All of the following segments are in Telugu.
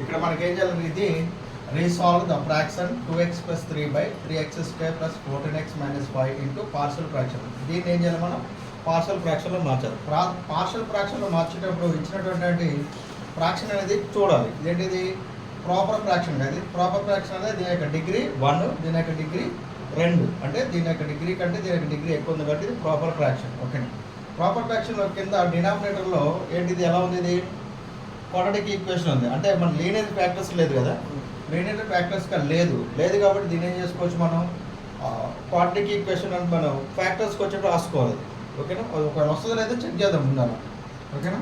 ఇక్కడ మనకి ఏం చేయాలి, ఇది resolve the fraction 2x + 3/3x² + 14x - 5 into partial fraction. దీన్ని ఏం చేయాలి, మనం పార్షల్ ఫ్రాక్షన్లో మార్చాలి. పార్షల్ ఫ్రాక్షన్లో మార్చేటప్పుడు ఇచ్చినటువంటి ఫ్రాక్షన్ అనేది చూడాలి. ఏంటిది ప్రాపర్ ఫ్రాక్షన్. అది ప్రాపర్ ఫ్రాక్షన్ అనేది దీని యొక్క డిగ్రీ 1, దీని యొక్క డిగ్రీ 2, అంటే దీని యొక్క డిగ్రీ కంటే దీని యొక్క డిగ్రీ ఎక్కువ ఉంది కాబట్టి ఇది ప్రాపర్ ఫ్రాక్షన్. ఓకేనా. ప్రాపర్ ఫ్రాక్షన్లో కింద డినామినేటర్లో ఏంటిది ఎలా ఉంది, ఇది క్వాడ్రాటిక్ ఈక్వేషన్ ఉంది. అంటే మన లీనియర్ ఫ్యాక్టర్స్ లేదు కదా, లీనియర్ ఫ్యాక్టర్స్గా లేదు కాబట్టి దీన్ని ఏం చేసుకోవచ్చు, మనం క్వాడ్రాటిక్ ఈక్వేషన్ అని మనం ఫ్యాక్టర్స్కి వచ్చేటప్పుడు రాసుకోవాలి. ఓకేనా. ఒకవేళ వస్తుందో లేదో చెక్ చేద్దాం ముందర. ఓకేనా.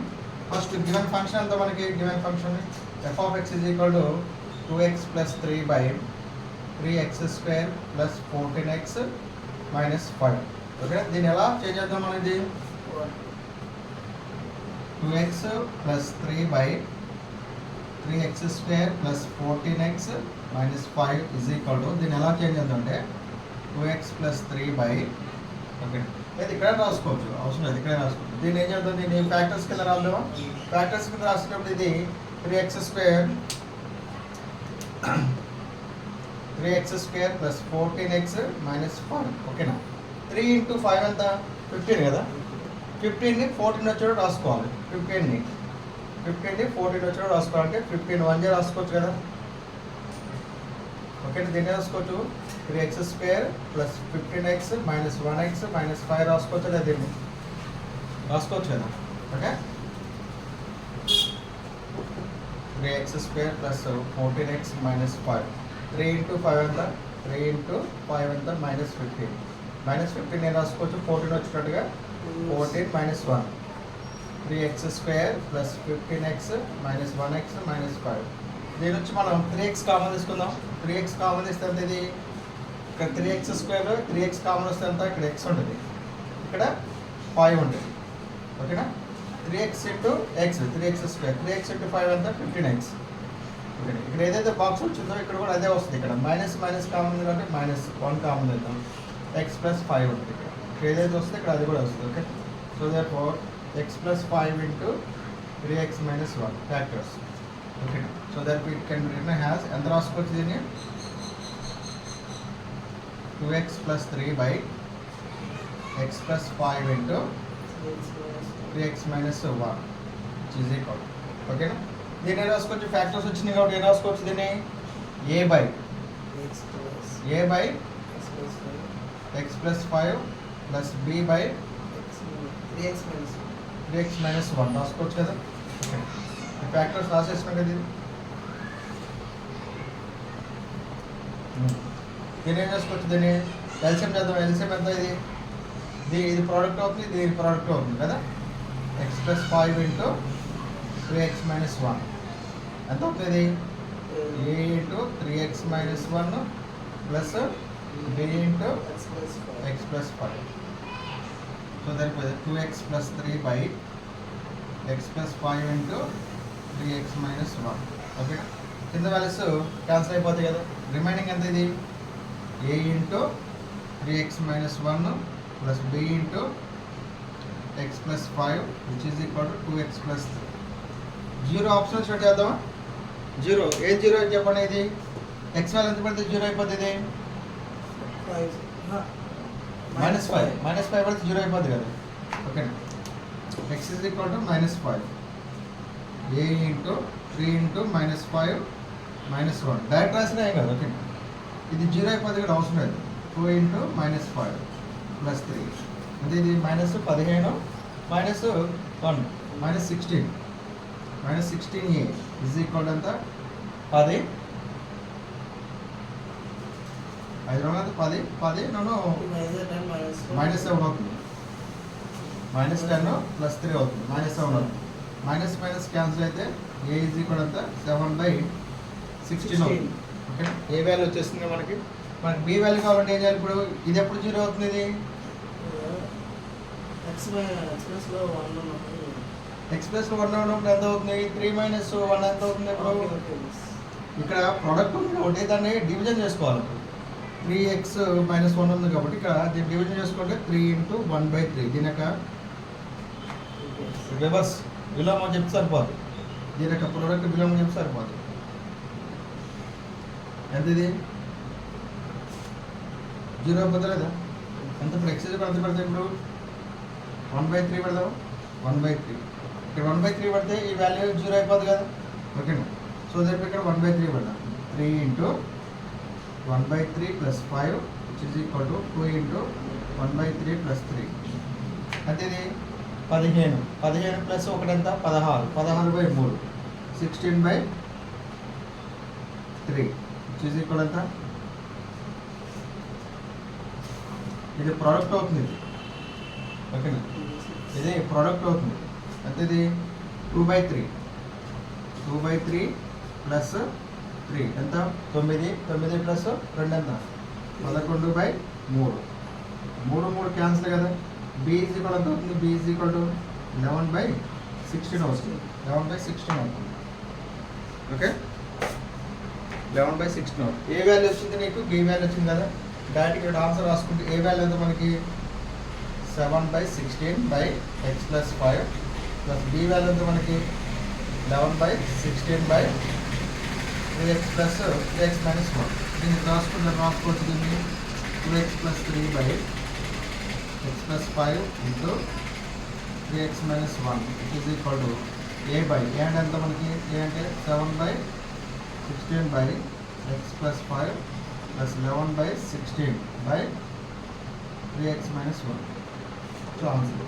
ఫస్ట్ గివెన్ ఫంక్షన్ అంతా మనకి given function f(x) = 2x + 3/3x² + 14x - 5. Okay. దీన్ని ఎలా చేద్దాం అనేది 2x + 3/3x² + 14x - 5 దీన్ని ఎలా చేంజ్ చేద్దామంటే 2x + 3 ఓకే. అయితే ఇక్కడ రాసుకోవచ్చు, అవసరం లేదు, ఇక్కడ రాసుకోవచ్చు. దీన్ని ఏం చేద్దాం, దీన్ని ఫ్యాక్టర్స్ కింద రాద్దామా. ఫ్యాక్టర్స్ కింద రాసినప్పుడు ఇది 3x² + 14x - 5. ఓకేనా. 3 × 5 ఎంత 15 కదా. 15ని 14 వచ్చేటప్పుడు రాసుకోవాలి. 15ని 14 వచ్చేటప్పుడు రాసుకోవాలంటే 15 1 రాసుకోవచ్చు కదా. ఓకే. దీన్ని రాసుకోవచ్చు 3x² + 15x - 1x - 5 రాసుకోవచ్చు లేదా, దీన్ని రాసుకోవచ్చు కదా. ఓకే. 3x² + 14x - 5. 3 × 5 ఎంత 3 × 5 ఎంత -15. -15 నేను రాసుకోవచ్చు 14 వచ్చేటట్టుగా 14 - 1. 3x² + 15x - 1x - 5. దీని నుంచి మనం 3x కామన్ తీసుకుందాం. 3x కామన్ ఇస్తే ఎంత, ఇది ఇక్కడ 3x² 3x కామన్ వస్తే ఎంత, ఇక్కడ x ఉంటుంది, ఇక్కడ 5 ఉంటుంది. ఓకేనా. 3x × x 3x², 3x × 5 ఎంత 15x. ఓకే. ఇక్కడ ఏదైతే బాక్స్ వచ్చిందో ఇక్కడ కూడా అదే వస్తుంది. ఇక్కడ మైనస్ కామన్ ఉంది కాబట్టి -1 కామన్ అవుతాం, x + 5 ఉంటుంది. ఇక్కడ ఏదైతే వస్తుంది ఇక్కడ అది కూడా వస్తుంది. Okay. So therefore x + 5 × 3x - 1 factors. Okay. So that it can be written as ఎంత రాసుకోవచ్చు, దీన్ని 2x + 3/x + 5 × 3x - 1 = ఓకేనా. దీన్ని రాసుకోవచ్చు, ఫ్యాక్టర్స్ వచ్చినాయి కాబట్టి ఏం రాసుకోవచ్చు, దీన్ని a/x + 5 + b/3x - 1 రాసుకోవచ్చు కదా. ఓకే. ఈ ఫ్యాక్టర్స్ రాసేసినాం కదా. దీన్ని ఏం చేసుకోవచ్చు, దీన్ని ఎల్సిఎం చేద్దాం. ఎల్సిఎం ఎంత, ఇది ప్రోడక్ట్ అవుతుంది, ఇది ప్రోడక్ట్ అవుతుంది కదా. x + 5 × 3x - 1 ఎంత అవుతుంది, a × 3x - 1 + b × x + 5. So దానికి 2x + 3/x + 5 × 3x - 1. ఓకే. కింద వాల్యూస్ క్యాన్సిల్ అయిపోతాయి కదా. రిమైనింగ్ ఎంత, ఇది a × 3x - 1 + b × x + 5 = 2x + 3. 0 option set చేద్దామా. 0 ఏ 0 అని చెప్పండి. ఇది x వాల్యూ ఎంత పడితే 0 అయిపోతుంది, -5 పడితే 0 అయిపోతుంది కదా. ఓకే. x = -5 a × 3 × -5 - 1 డైరెక్ట్ రాసినా ఏం కదా. ఓకే. ఇది 0 అయిపోతుంది కూడా అవసరం లేదు. 2 × -5 + 3 అంటే ఇది -15 -1 -16 -16a = ఎంత 10. 5 10 10 నన్ను -7 అవుతుంది. -10 + 3 అవుతుంది, -7 అవుతుంది. మైనస్ క్యాన్సిల్ అయితే a = ఎంత 7/16 అవుతుంది. ఓకే. ఏ వాల్యూ వచ్చేస్తుంది మనకి బి వాల్యూ కావాలంటే ఏం చేయాలి, ఇప్పుడు ఇది ఎప్పుడు 0 అవుతుంది, ఇది x + 1 ఉన్నప్పుడు ఎంత అవుతుంది, 3 - 1 ఎంత అవుతుంది. ఇప్పుడు ఇక్కడ ప్రోడక్ట్ ఉంది కాబట్టి దాన్ని డివిజన్ చేసుకోవాలి. 3x - 1 ఉంది కాబట్టి ఇక్కడ దీన్ని డివిజన్ చేసుకుంటే 3 × 1/3. దీని యొక్క రివర్స్ విలోమం చెప్తే సరిపోదు. దీని యొక్క ప్రోడక్ట్ విలోమం చెప్తే సరిపోదు. ఎంత ఇది 0 అయిపోతుంది కదా. ఎంత ఇప్పుడు ఎక్స్ ఎంత పడుతుంది ఇప్పుడు 1/3 పెడదాం. 1/3 ఇక్కడ 1/3 పడితే ఈ వాల్యూ 0 అయిపోతుంది కదా. ఓకేనా. సో దానికి ఇక్కడ 1/3 పడదాం. 3 × 1/3 + 5 = 2 × 1/3 + 3 అంటే ఇది 15. 15 ప్లస్ 1 ఎంత 16. 16/3 16/3 = ఎంత. ఇది ప్రోడక్ట్ అవుతుంది. ఓకేనా. ఇది ప్రోడక్ట్ అవుతుంది. అంటే ఇది 2/3 2/3 + 3 ఎంత 9. 9 + 2 ఎంత 11/3 3 క్యాన్సిల్ కదా. b ఎంత అవుతుంది. b 11/16 అవుతుంది. 11/16 అవుతుంది. ఓకే 11/16 అవుతుంది. ఏ వాల్యూ వచ్చింది నీకు. b వాల్యూ వచ్చింది కదా. డైరెక్ట్ ఇక్కడ ఆన్సర్ రాసుకుంటే ఏ వాల్యూ ఎంత మనకి 7/16/x + 5 ప్లస్ b వాల్యూ ఎంత మనకి 11/16/3x + 3x - 1 దీన్ని రాసుకోవచ్చు. దీన్ని 2x + 3/x + 5 × 3x - 1 = a అంటే ఎంత మనకి. a అంటే 7/16/x + 5 + 11/16/3x - 1 సో ఆన్సర్.